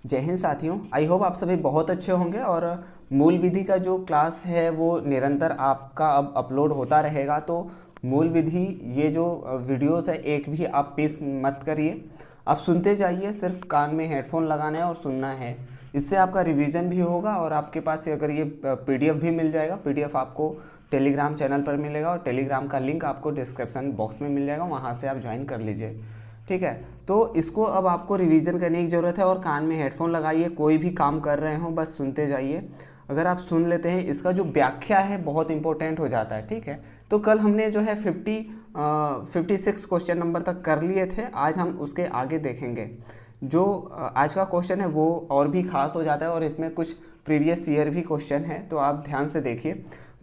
जय हिंद साथियों, I hope आप सभी बहुत अच्छे होंगे। और मूल विधि का जो क्लास है वो निरंतर आपका अब अपलोड होता रहेगा। तो मूल विधि ये जो वीडियोस है एक भी आप मिस मत करिए, आप सुनते जाइए। सिर्फ कान में हेडफोन लगाना है और सुनना है। इससे आपका रिवीजन भी होगा और आपके पास अगर ये पीडीएफ भी मिल जाएगा। पीडीएफ आपको टेलीग्राम चैनल पर मिलेगा और टेलीग्राम का लिंक आपको डिस्क्रिप्शन बॉक्स में मिल जाएगा, वहाँ से आप ज्वाइन कर लीजिए। ठीक है, तो इसको अब आपको रिवीजन करने की ज़रूरत है और कान में हेडफोन लगाइए। कोई भी काम कर रहे हो बस सुनते जाइए। अगर आप सुन लेते हैं, इसका जो व्याख्या है बहुत इंपॉर्टेंट हो जाता है। ठीक है, तो कल हमने जो है 56 क्वेश्चन नंबर तक कर लिए थे। आज हम उसके आगे देखेंगे। जो आज का क्वेश्चन है वो और भी खास हो जाता है और इसमें कुछ प्रीवियस ईयर भी क्वेश्चन है, तो आप ध्यान से देखिए।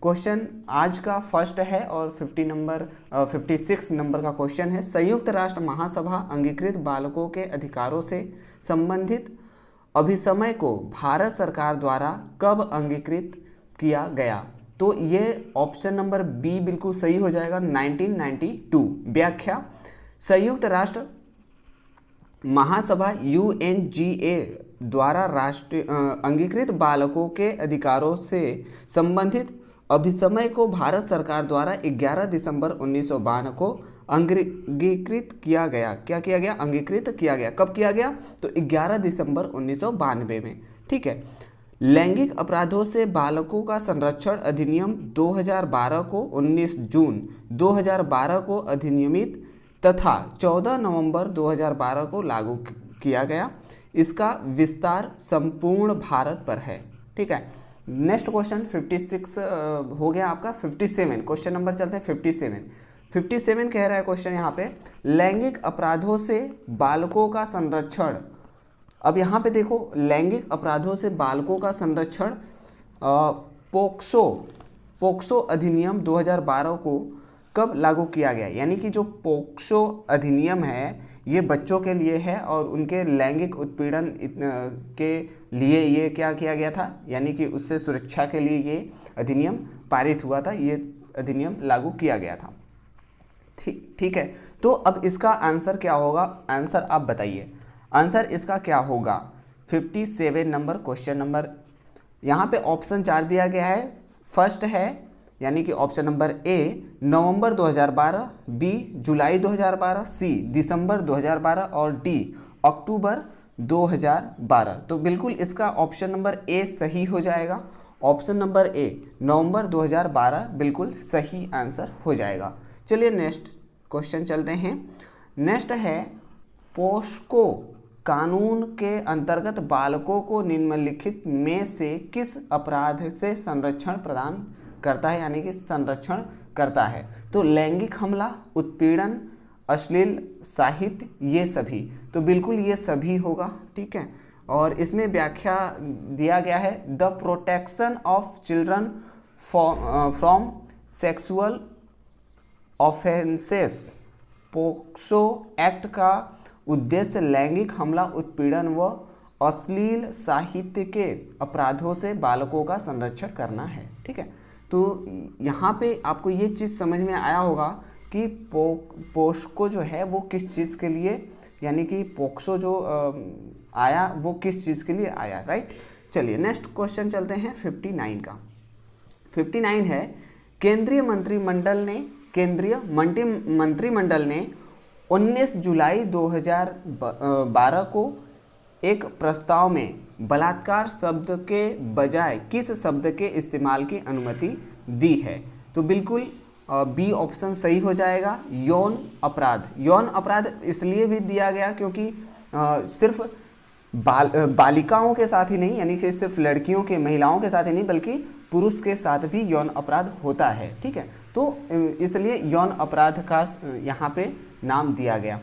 क्वेश्चन आज का फर्स्ट है और 56 नंबर का क्वेश्चन है। संयुक्त राष्ट्र महासभा अंगीकृत बालकों के अधिकारों से संबंधित अभिसमय को भारत सरकार द्वारा कब अंगीकृत किया गया? तो ये ऑप्शन नंबर बी बिल्कुल सही हो जाएगा, 1992। व्याख्या: संयुक्त राष्ट्र महासभा यूएनजीए द्वारा राष्ट्रीय अंगीकृत बालकों के अधिकारों से संबंधित अभिसमय को भारत सरकार द्वारा 11 दिसंबर 1952 को अंगीकृत किया गया। क्या किया गया? अंगीकृत किया गया। कब किया गया? तो 11 दिसंबर 1992 में। ठीक है। लैंगिक अपराधों से बालकों का संरक्षण अधिनियम 2012 को 19 जून 2012 को अधिनियमित तथा 14 नवंबर 2012 को लागू किया गया। इसका विस्तार संपूर्ण भारत पर है। ठीक है। नेक्स्ट क्वेश्चन 56 हो गया आपका। 57 क्वेश्चन नंबर चलते हैं। 57 कह रहा है क्वेश्चन यहाँ पे, लैंगिक अपराधों से बालकों का संरक्षण। अब यहाँ पे देखो, लैंगिक अपराधों से बालकों का संरक्षण पोक्सो अधिनियम 2012 को कब लागू किया गया? यानी कि जो पोक्सो अधिनियम है ये बच्चों के लिए है और उनके लैंगिक उत्पीड़न के लिए ये क्या किया गया था, यानी कि उससे सुरक्षा के लिए ये अधिनियम पारित हुआ था, ये अधिनियम लागू किया गया था। ठीक है। तो अब इसका आंसर क्या होगा? आंसर आप बताइए, आंसर इसका क्या होगा? 57 नंबर क्वेश्चन नंबर, यहाँ पे ऑप्शन 4 दिया गया है। फर्स्ट है यानी कि ऑप्शन नंबर ए नवंबर 2012, बी जुलाई 2012, सी दिसंबर 2012 और डी अक्टूबर 2012। तो बिल्कुल इसका ऑप्शन नंबर ए सही हो जाएगा। ऑप्शन नंबर ए नवंबर 2012 बिल्कुल सही आंसर हो जाएगा। चलिए नेक्स्ट क्वेश्चन चलते हैं। नेक्स्ट है, पोस्को कानून के अंतर्गत बालकों को निम्नलिखित में से किस अपराध से संरक्षण प्रदान करता है, यानी कि संरक्षण करता है? तो लैंगिक हमला, उत्पीड़न, अश्लील साहित्य, ये सभी। तो बिल्कुल ये सभी होगा। ठीक है। और इसमें व्याख्या दिया गया है, the protection of children from sexual offences. POCSO act का उद्देश्य लैंगिक हमला, उत्पीड़न व अश्लील साहित्य के अपराधों से बालकों का संरक्षण करना है। ठीक है। तो यहाँ पे आपको ये चीज़ समझ में आया होगा कि पोस्को जो है वो किस चीज़ के लिए, यानी कि पोक्सो जो आया वो किस चीज़ के लिए आया। राइट। चलिए नेक्स्ट क्वेश्चन चलते हैं 59 का। 59 है, केंद्रीय मंत्रिमंडल ने 19 जुलाई 2012 को एक प्रस्ताव में बलात्कार शब्द के बजाय किस शब्द के इस्तेमाल की अनुमति दी है? तो बिल्कुल बी ऑप्शन सही हो जाएगा, यौन अपराध। यौन अपराध इसलिए भी दिया गया क्योंकि सिर्फ बालिकाओं के साथ ही नहीं, यानी कि सिर्फ लड़कियों के, महिलाओं के साथ ही नहीं, बल्कि पुरुष के साथ भी यौन अपराध होता है। ठीक है। तो इसलिए यौन अपराध का यहाँ पे नाम दिया गया।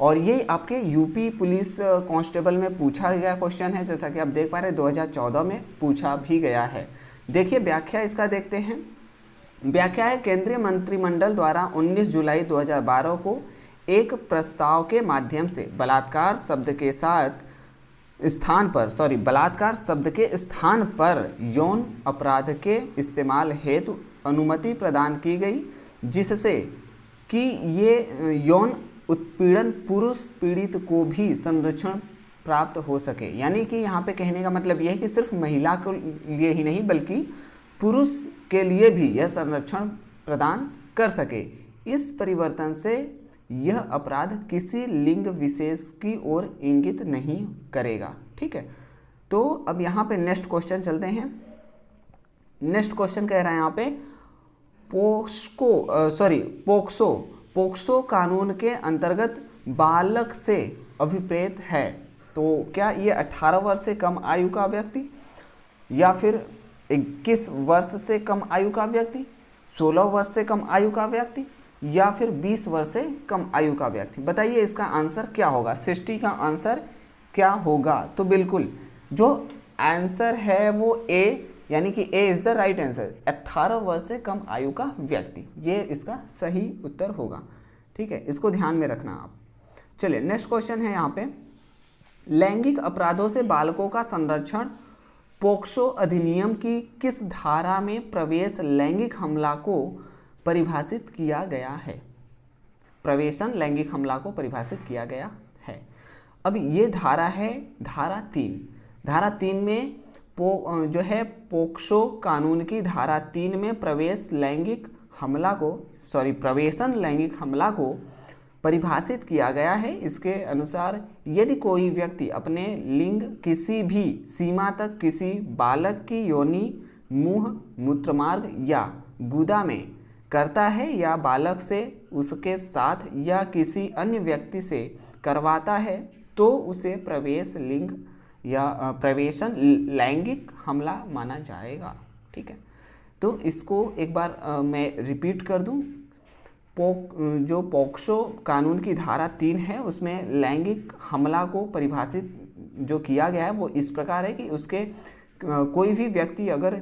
और ये आपके यूपी पुलिस कांस्टेबल में पूछा गया क्वेश्चन है, जैसा कि आप देख पा रहे हैं 2014 में पूछा भी गया है। देखिए व्याख्या इसका देखते हैं। व्याख्या है, केंद्रीय मंत्रिमंडल द्वारा 19 जुलाई 2012 को एक प्रस्ताव के माध्यम से बलात्कार शब्द के स्थान पर यौन अपराध के इस्तेमाल हेतु अनुमति प्रदान की गई, जिससे कि ये यौन उत्पीड़न पुरुष पीड़ित को भी संरक्षण प्राप्त हो सके। यानी कि यहाँ पे कहने का मतलब यह है कि सिर्फ महिला के लिए ही नहीं बल्कि पुरुष के लिए भी यह संरक्षण प्रदान कर सके। इस परिवर्तन से यह अपराध किसी लिंग विशेष की ओर इंगित नहीं करेगा। ठीक है, तो अब यहाँ पे नेक्स्ट क्वेश्चन चलते हैं। नेक्स्ट क्वेश्चन कह रहा है यहाँ पे पोक्सो कानून के अंतर्गत बालक से अभिप्रेत है। तो क्या ये 18 वर्ष से कम आयु का व्यक्ति, या फिर 21 वर्ष से कम आयु का व्यक्ति, 16 वर्ष से कम आयु का व्यक्ति, या फिर 20 वर्ष से कम आयु का व्यक्ति? बताइए इसका आंसर क्या होगा। सृष्टि का आंसर क्या होगा? तो बिल्कुल जो आंसर है वो ए, यानी कि ए इज द राइट आंसर। 18 वर्ष से कम आयु का व्यक्ति, ये इसका सही उत्तर होगा। ठीक है, इसको ध्यान में रखना आप। चलिए नेक्स्ट क्वेश्चन है यहाँ पे, लैंगिक अपराधों से बालकों का संरक्षण पोक्सो अधिनियम की किस धारा में प्रवेश लैंगिक हमला को परिभाषित किया गया है? प्रवेशन लैंगिक हमला को परिभाषित किया गया है। अब ये धारा है धारा 3। धारा 3 में जो है पोक्सो कानून की धारा 3 में प्रवेशन लैंगिक हमला को परिभाषित किया गया है। इसके अनुसार यदि कोई व्यक्ति अपने लिंग किसी भी सीमा तक किसी बालक की योनि, मुंह, मूत्रमार्ग या गुदा में करता है या बालक से उसके साथ या किसी अन्य व्यक्ति से करवाता है तो उसे प्रवेशन लैंगिक हमला माना जाएगा। ठीक है, तो इसको एक बार मैं रिपीट कर दूं। जो पोक्सो कानून की धारा 3 है उसमें लैंगिक हमला को परिभाषित जो किया गया है वो इस प्रकार है कि उसके कोई भी व्यक्ति, अगर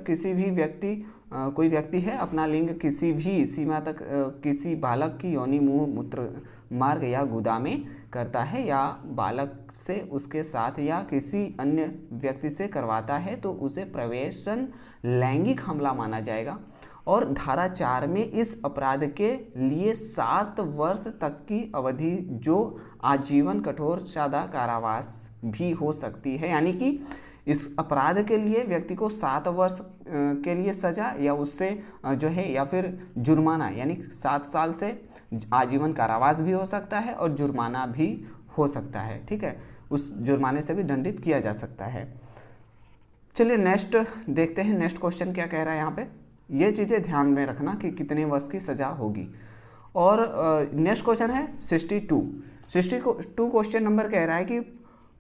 कोई व्यक्ति है अपना लिंग किसी भी सीमा तक किसी बालक की योनि, मुंह, मूत्र मार्ग या गुदा में करता है या बालक से उसके साथ या किसी अन्य व्यक्ति से करवाता है तो उसे प्रवेशन लैंगिक हमला माना जाएगा। और धारा 4 में इस अपराध के लिए 7 वर्ष तक की अवधि जो आजीवन कठोर सादा कारावास भी हो सकती है। यानी कि इस अपराध के लिए व्यक्ति को 7 वर्ष के लिए सजा या उससे जो है या फिर जुर्माना, यानी 7 साल से आजीवन कारावास भी हो सकता है और जुर्माना भी हो सकता है। ठीक है, उस जुर्माने से भी दंडित किया जा सकता है। चलिए नेक्स्ट देखते हैं, नेक्स्ट क्वेश्चन क्या कह रहा है यहाँ पे। ये चीज़ें ध्यान में रखना कि कितने वर्ष की सज़ा होगी। और नेक्स्ट क्वेश्चन है 62 क्वेश्चन नंबर कह रहा है कि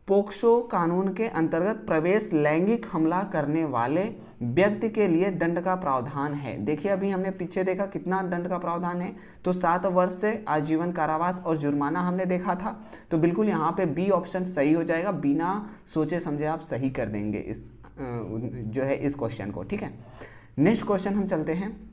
पोक्सो कानून के अंतर्गत प्रवेश लैंगिक हमला करने वाले व्यक्ति के लिए दंड का प्रावधान है। देखिए अभी हमने पीछे देखा कितना दंड का प्रावधान है, तो 7 वर्ष से आजीवन कारावास और जुर्माना हमने देखा था। तो बिल्कुल यहाँ पे बी ऑप्शन सही हो जाएगा, बिना सोचे समझे आप सही कर देंगे इस जो है इस क्वेश्चन को। ठीक है, नेक्स्ट क्वेश्चन हम चलते हैं।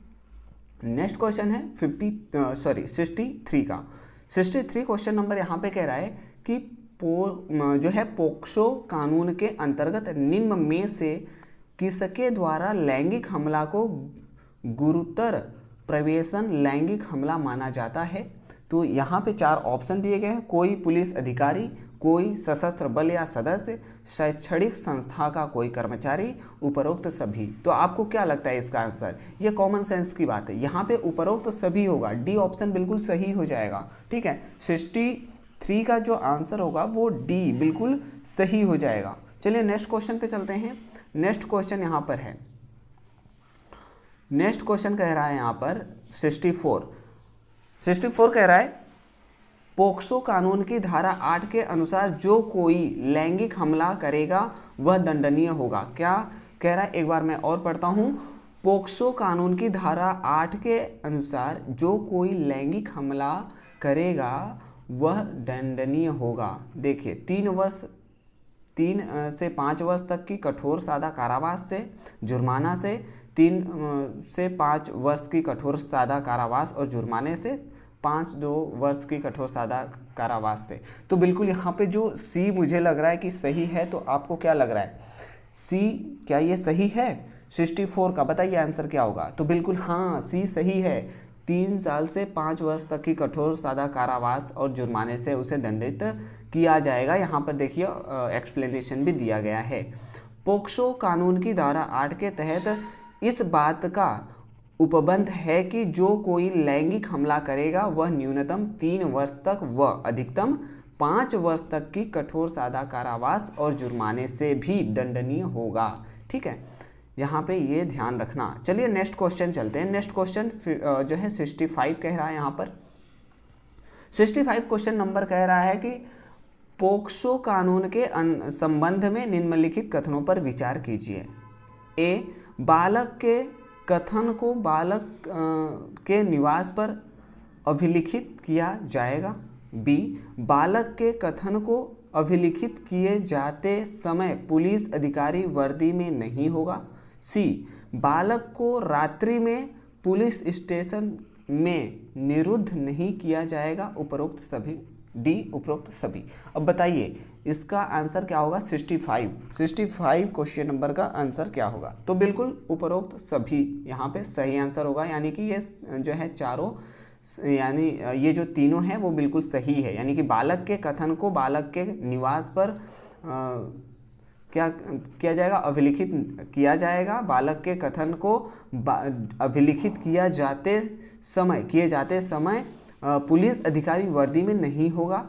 नेक्स्ट क्वेश्चन है 63 का। 63 क्वेश्चन नंबर यहाँ पे कह रहा है कि जो है पोक्सो कानून के अंतर्गत निम्न में से किसके द्वारा लैंगिक हमला को गुरुतर प्रवेशन लैंगिक हमला माना जाता है? तो यहाँ पे 4 ऑप्शन दिए गए हैं। कोई पुलिस अधिकारी, कोई सशस्त्र बल या सदस्य, शैक्षणिक संस्था का कोई कर्मचारी, उपरोक्त सभी। तो आपको क्या लगता है इसका आंसर? ये कॉमन सेंस की बात है, यहाँ पे उपरोक्त सभी होगा, डी ऑप्शन बिल्कुल सही हो जाएगा। ठीक है, 63 का जो आंसर होगा वो डी बिल्कुल सही हो जाएगा। चलिए नेक्स्ट क्वेश्चन पे चलते हैं। नेक्स्ट क्वेश्चन यहाँ पर है, नेक्स्ट क्वेश्चन कह रहा है यहाँ पर 64 कह रहा है पोक्सो कानून की धारा 8 के अनुसार जो कोई लैंगिक हमला करेगा वह दंडनीय होगा। क्या कह रहा है, एक बार मैं और पढ़ता हूँ। पोक्सो कानून की धारा 8 के अनुसार जो कोई लैंगिक हमला करेगा वह दंडनीय होगा। देखिए 3 से 5 वर्ष तक की कठोर सादा कारावास से, जुर्माना से, 3 से 5 वर्ष की कठोर सादा कारावास और जुर्माने से, 5-2 वर्ष की कठोर सादा कारावास से। तो बिल्कुल यहाँ पे जो सी मुझे लग रहा है कि सही है, तो आपको क्या लग रहा है सी क्या ये सही है? 64 का बताइए आंसर क्या होगा। तो बिल्कुल हाँ सी सही है। 3 साल से 5 वर्ष तक की कठोर सादा कारावास और जुर्माने से उसे दंडित किया जाएगा। यहाँ पर देखिए एक्सप्लेनेशन भी दिया गया है। पोक्सो कानून की धारा 8 के तहत इस बात का उपबंध है कि जो कोई लैंगिक हमला करेगा वह न्यूनतम 3 वर्ष तक व अधिकतम 5 वर्ष तक की कठोर सादा कारावास और जुर्माने से भी दंडनीय होगा। ठीक है, यहाँ पे ये ध्यान रखना। चलिए नेक्स्ट क्वेश्चन चलते हैं। नेक्स्ट क्वेश्चन जो है 65 कह रहा है। यहाँ पर 65 क्वेश्चन नंबर कह रहा है कि पोक्सो कानून के संबंध में निम्नलिखित कथनों पर विचार कीजिए। ए, बालक के कथन को बालक के निवास पर अभिलिखित किया जाएगा। बी, बालक के कथन को अभिलिखित किए जाते समय पुलिस अधिकारी वर्दी में नहीं होगा। सी, बालक को रात्रि में पुलिस स्टेशन में निरुद्ध नहीं किया जाएगा। उपरोक्त सभी। डी, उपरोक्त सभी। अब बताइए इसका आंसर क्या होगा। 65 क्वेश्चन नंबर का आंसर क्या होगा। तो बिल्कुल उपरोक्त सभी यहाँ पे सही आंसर होगा, यानी कि ये जो है चारों, यानी ये जो तीनों हैं वो बिल्कुल सही है। यानी कि बालक के कथन को बालक के निवास पर क्या किया जाएगा, अभिलिखित किया जाएगा। बालक के कथन को अभिलिखित किए जाते समय पुलिस अधिकारी वर्दी में नहीं होगा।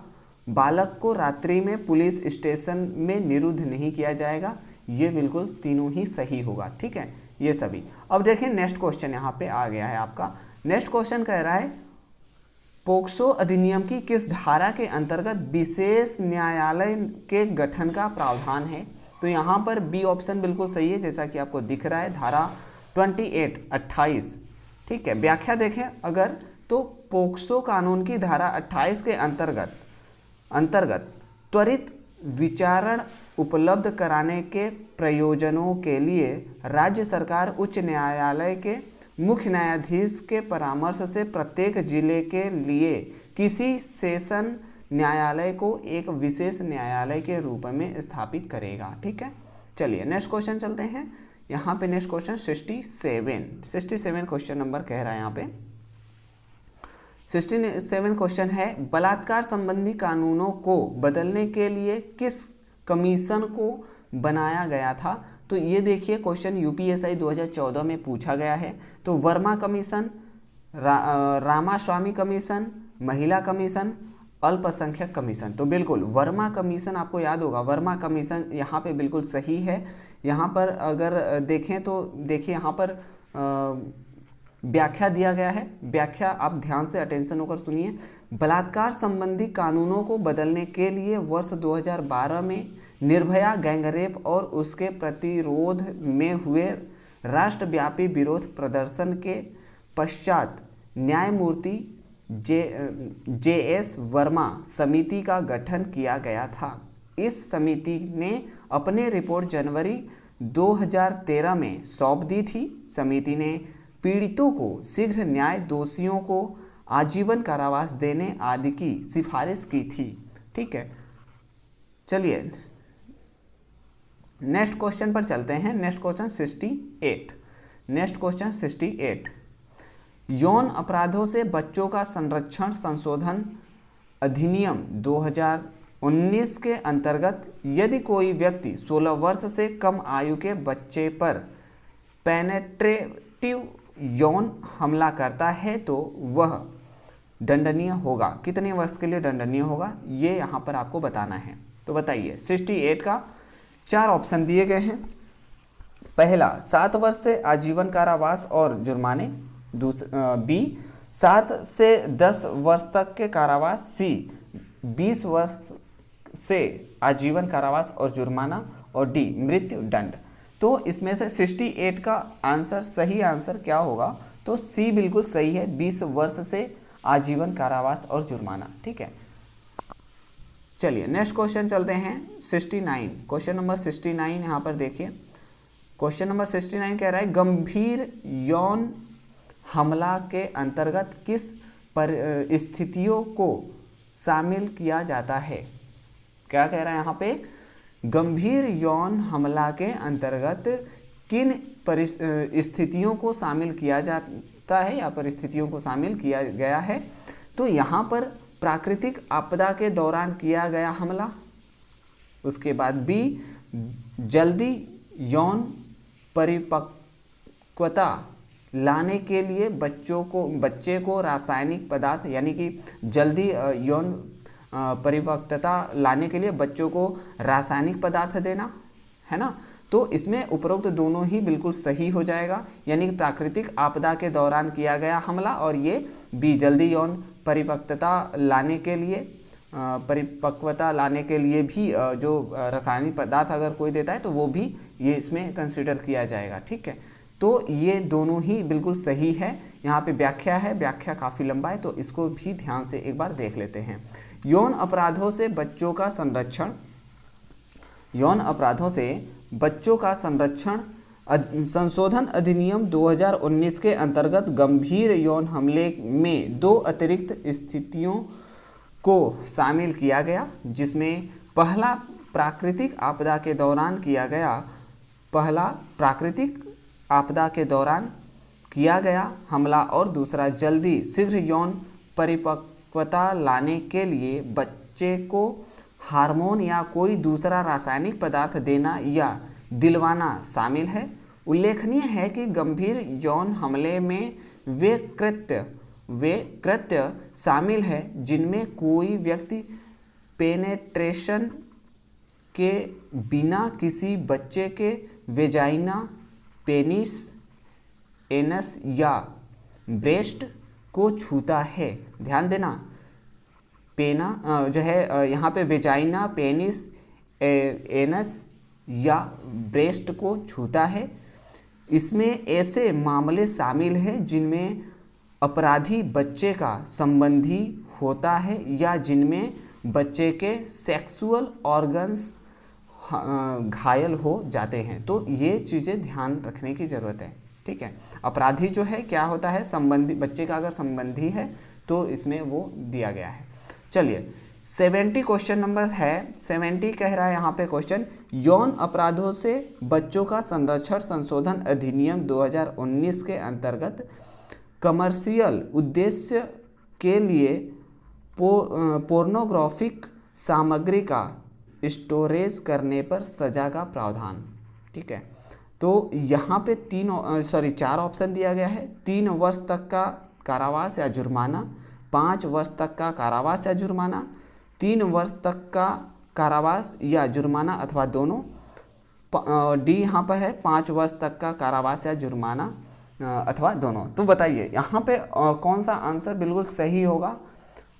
बालक को रात्रि में पुलिस स्टेशन में निरुद्ध नहीं किया जाएगा। ये बिल्कुल तीनों ही सही होगा। ठीक है, ये सभी। अब देखिए नेक्स्ट क्वेश्चन यहाँ पे आ गया है आपका। नेक्स्ट क्वेश्चन कह रहा है पोक्सो अधिनियम की किस धारा के अंतर्गत विशेष न्यायालय के गठन का प्रावधान है। तो यहाँ पर बी ऑप्शन बिल्कुल सही है, जैसा कि आपको दिख रहा है, धारा 28। ठीक है, व्याख्या देखें अगर तो पोक्सो कानून की धारा 28 के अंतर्गत त्वरित विचारण उपलब्ध कराने के प्रयोजनों के लिए राज्य सरकार उच्च न्यायालय के मुख्य न्यायाधीश के परामर्श से प्रत्येक जिले के लिए किसी सेशन न्यायालय को एक विशेष न्यायालय के रूप में स्थापित करेगा। ठीक है, चलिए नेक्स्ट क्वेश्चन चलते हैं। यहाँ पे नेक्स्ट क्वेश्चन 67 क्वेश्चन नंबर कह रहा है। यहाँ पे 67 क्वेश्चन है, बलात्कार संबंधी कानूनों को बदलने के लिए किस कमीशन को बनाया गया था। तो ये देखिए क्वेश्चन यूपीएससी 2014 में पूछा गया है। तो वर्मा कमीशन, रामास्वामी कमीशन, महिला कमीशन, अल्पसंख्यक कमीशन। तो बिल्कुल वर्मा कमीशन आपको याद होगा, वर्मा कमीशन यहाँ पे बिल्कुल सही है। यहाँ पर अगर देखें तो देखिए यहाँ पर व्याख्या दिया गया है। व्याख्या आप ध्यान से अटेंशन होकर सुनिए। बलात्कार संबंधी कानूनों को बदलने के लिए वर्ष 2012 में निर्भया गैंगरेप और उसके प्रतिरोध में हुए राष्ट्रव्यापी विरोध प्रदर्शन के पश्चात न्यायमूर्ति जे.एस. वर्मा समिति का गठन किया गया था। इस समिति ने अपनी रिपोर्ट जनवरी 2013 में सौंप दी थी। समिति ने पीड़ितों को शीघ्र न्याय, दोषियों को आजीवन कारावास देने आदि की सिफारिश की थी। ठीक है, चलिए नेक्स्ट क्वेश्चन पर चलते हैं। Next question 68। यौन अपराधों से बच्चों का संरक्षण संशोधन अधिनियम 2019 के अंतर्गत यदि कोई व्यक्ति 16 वर्ष से कम आयु के बच्चे पर पेनेट्रेटिव यौन हमला करता है तो वह दंडनीय होगा। कितने वर्ष के लिए दंडनीय होगा ये यहाँ पर आपको बताना है। तो बताइए 68 का 4 ऑप्शन दिए गए हैं। पहला 7 वर्ष से आजीवन कारावास और जुर्माने, बी 7 से 10 वर्ष तक के कारावास, सी 20 वर्ष से आजीवन कारावास और जुर्माना, और डी मृत्यु दंड। तो इसमें से 68 का आंसर, सही आंसर क्या होगा, तो सी बिल्कुल सही है, 20 वर्ष से आजीवन कारावास और जुर्माना। ठीक है, चलिए नेक्स्ट क्वेश्चन चलते हैं 69। क्वेश्चन नंबर 69 यहाँ पर देखिए। क्वेश्चन नंबर 69 कह रहा है गंभीर यौन हमला के अंतर्गत किस परिस्थितियों को शामिल किया जाता है। क्या कह रहा है यहाँ पे, गंभीर यौन हमला के अंतर्गत किन परिस्थितियों को शामिल किया जाता अवस्था है या परिस्थितियों को शामिल किया गया है। तो यहाँ पर प्राकृतिक आपदा के दौरान किया गया हमला। उसके बाद बी, जल्दी यौन परिपक्वता लाने के लिए बच्चे को रासायनिक पदार्थ, यानी कि जल्दी यौन परिपक्वता लाने के लिए बच्चों को रासायनिक पदार्थ देना, है ना। तो इसमें उपरोक्त दोनों ही बिल्कुल सही हो जाएगा, यानी कि प्राकृतिक आपदा के दौरान किया गया हमला और ये बी, जल्दी यौन परिपक्वता लाने के लिए भी जो रासायनिक पदार्थ अगर कोई देता है तो वो भी ये इसमें कंसिडर किया जाएगा। ठीक है, तो ये दोनों ही बिल्कुल सही है। यहाँ पे व्याख्या है, व्याख्या काफ़ी लंबा है तो इसको भी ध्यान से एक बार देख लेते हैं। यौन अपराधों से बच्चों का संरक्षण, यौन अपराधों से बच्चों का संरक्षण संशोधन अधिनियम 2019 के अंतर्गत गंभीर यौन हमले में 2 अतिरिक्त स्थितियों को शामिल किया गया, जिसमें पहला प्राकृतिक आपदा के दौरान किया गया हमला और दूसरा जल्दी शीघ्र यौन परिपक्वता लाने के लिए बच्चे को हार्मोन या कोई दूसरा रासायनिक पदार्थ देना या दिलवाना शामिल है। उल्लेखनीय है कि गंभीर यौन हमले में वे कृत्य शामिल है जिनमें कोई व्यक्ति पेनेट्रेशन के बिना किसी बच्चे के वेजाइना, पेनिस, एनस या ब्रेस्ट को छूता है। ध्यान देना, जो है यहाँ पे वेजाइना, पेनिस, एनस या ब्रेस्ट को छूता है। इसमें ऐसे मामले शामिल हैं जिनमें अपराधी बच्चे का संबंधी होता है या जिनमें बच्चे के सेक्सुअल ऑर्गन्स घायल हो जाते हैं। तो ये चीज़ें ध्यान रखने की ज़रूरत है। ठीक है, अपराधी जो है क्या होता है, संबंधी, बच्चे का अगर संबंधी है तो इसमें वो दिया गया है। चलिए 70 क्वेश्चन नंबर है। 70 कह रहा है यहाँ पे क्वेश्चन, यौन अपराधों से बच्चों का संरक्षण संशोधन अधिनियम 2019 के अंतर्गत कमर्शियल उद्देश्य के लिए पोर्नोग्राफिक सामग्री का स्टोरेज करने पर सजा का प्रावधान। ठीक है, तो यहाँ पे 4 ऑप्शन दिया गया है। 3 वर्ष तक का कारावास या जुर्माना, 5 वर्ष तक का कारावास या जुर्माना, 3 वर्ष तक का कारावास या जुर्माना अथवा दोनों। डी यहाँ पर है 5 वर्ष तक का कारावास या जुर्माना अथवा दोनों। तो बताइए यहाँ पे कौन सा आंसर बिल्कुल सही होगा,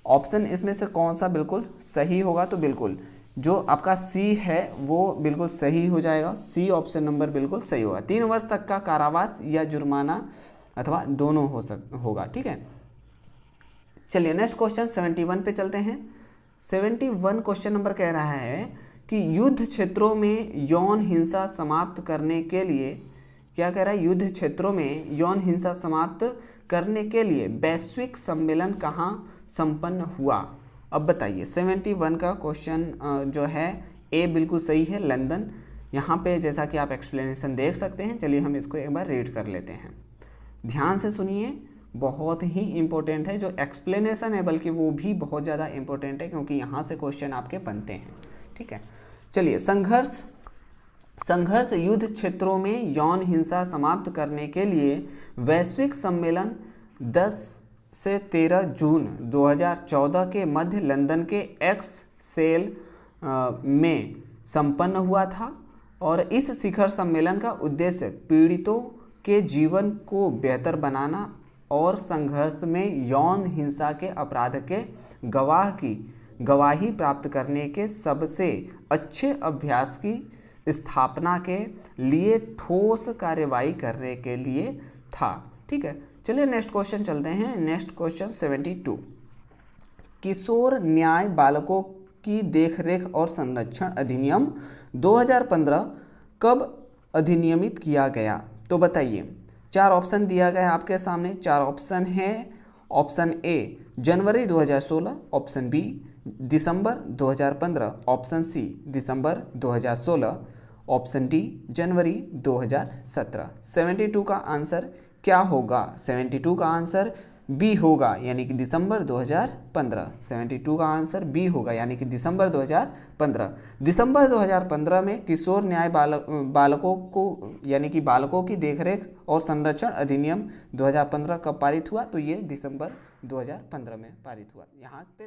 ऑप्शन इसमें से कौन सा बिल्कुल सही होगा। तो बिल्कुल जो आपका सी है वो बिल्कुल सही हो जाएगा, सी ऑप्शन नंबर बिल्कुल सही होगा। 3 वर्ष तक का कारावास या जुर्माना अथवा दोनों होगा। ठीक है, चलिए नेक्स्ट क्वेश्चन 71 पे चलते हैं। 71 क्वेश्चन नंबर कह रहा है कि युद्ध क्षेत्रों में यौन हिंसा समाप्त करने के लिए, क्या कह रहा है, युद्ध क्षेत्रों में यौन हिंसा समाप्त करने के लिए वैश्विक सम्मेलन कहाँ संपन्न हुआ। अब बताइए 71 का क्वेश्चन जो है ए बिल्कुल सही है, लंदन। यहाँ पे जैसा कि आप एक्सप्लेनेशन देख सकते हैं, चलिए हम इसको एक बार रीड कर लेते हैं। ध्यान से सुनिए, बहुत ही इम्पोर्टेंट है। जो एक्सप्लेनेशन है बल्कि वो भी बहुत ज़्यादा इम्पोर्टेंट है क्योंकि यहाँ से क्वेश्चन आपके बनते हैं। ठीक है, चलिए संघर्ष युद्ध क्षेत्रों में यौन हिंसा समाप्त करने के लिए वैश्विक सम्मेलन 10 से 13 जून 2014 के मध्य लंदन के एक्सेल में संपन्न हुआ था और इस शिखर सम्मेलन का उद्देश्य पीड़ितों के जीवन को बेहतर बनाना और संघर्ष में यौन हिंसा के अपराध के गवाही प्राप्त करने के सबसे अच्छे अभ्यास की स्थापना के लिए ठोस कार्रवाई करने के लिए था। ठीक है, चलिए नेक्स्ट क्वेश्चन चलते हैं। नेक्स्ट क्वेश्चन 72, किशोर न्याय बालकों की देखरेख और संरक्षण अधिनियम 2015 कब अधिनियमित किया गया। तो बताइए, 4 ऑप्शन दिया गया है आपके सामने। 4 ऑप्शन है। ऑप्शन ए जनवरी 2016, ऑप्शन बी दिसंबर 2015, ऑप्शन सी दिसंबर 2016, ऑप्शन डी जनवरी 2017। 72 का आंसर क्या होगा? 72 का आंसर बी होगा, यानी कि दिसंबर 2015। 72 का आंसर बी होगा, यानी कि दिसंबर 2015। दिसंबर 2015 में किशोर न्याय बालकों को यानी कि बालकों की देखरेख और संरक्षण अधिनियम 2015 कब पारित हुआ? तो ये दिसंबर 2015 में पारित हुआ। यहाँ पे